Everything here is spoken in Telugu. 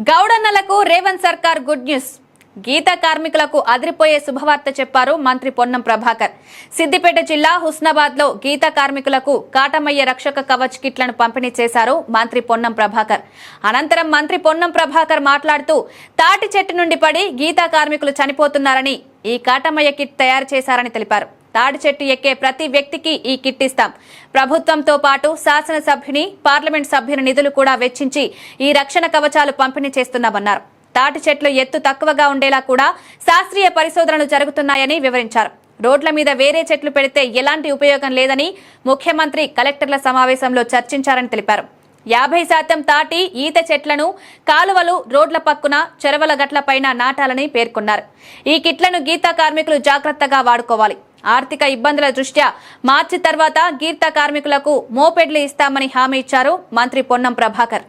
గౌడన్నలకు రేవంత్ సర్కార్ గుడ్ న్యూస్. గీత కార్మికులకు అదిరిపోయే శుభవార్త చెప్పారు మంత్రి పొన్నం ప్రభాకర్. సిద్దిపేట జిల్లా హుస్నాబాద్ లో గీత కార్మికులకు కాటమయ్య రక్షక కవచ్ కిట్లను పంపిణీ చేశారు మంత్రి పొన్నం ప్రభాకర్. అనంతరం మంత్రి పొన్నం ప్రభాకర్ మాట్లాడుతూ తాటి చెట్టు నుండి పడి గీత కార్మికులు చనిపోతున్నారని ఈ కాటమయ్య కిట్ తయారు చేశారని తెలిపారు. తాడి చెట్టు ఎక్కే ప్రతి వ్యక్తికి ఈ కిట్ ఇస్తాం. ప్రభుత్వంతో పాటు శాసనసభ్యుని, పార్లమెంట్ సభ్యుని నిధులు కూడా వెచ్చించి ఈ రక్షణ కవచాలు పంపిణీ చేస్తున్నామన్నారు. తాటి చెట్లు ఎత్తు తక్కువగా ఉండేలా కూడా శాస్త్రీయ పరిశోధనలు జరుగుతున్నాయని వివరించారు. రోడ్ల మీద వేరే చెట్లు పెడితే ఎలాంటి ఉపయోగం లేదని ముఖ్యమంత్రి కలెక్టర్ల సమావేశంలో చర్చించారని తెలిపారు. 50% తాటి, ఈత చెట్లను కాలువలు, రోడ్ల పక్కన, చెరువుల గట్లపైన నాటాలని పేర్కొన్నారు. ఈ కిట్లను గీత కార్మికులు జాగ్రత్తగా వాడుకోవాలి. ఆర్థిక ఇబ్బందుల దృష్ట్యా మార్చి తర్వాత గీత కార్మికులకు మోపెడ్లు ఇస్తామని హామీ ఇచ్చారు మంత్రి పొన్నం ప్రభాకర్.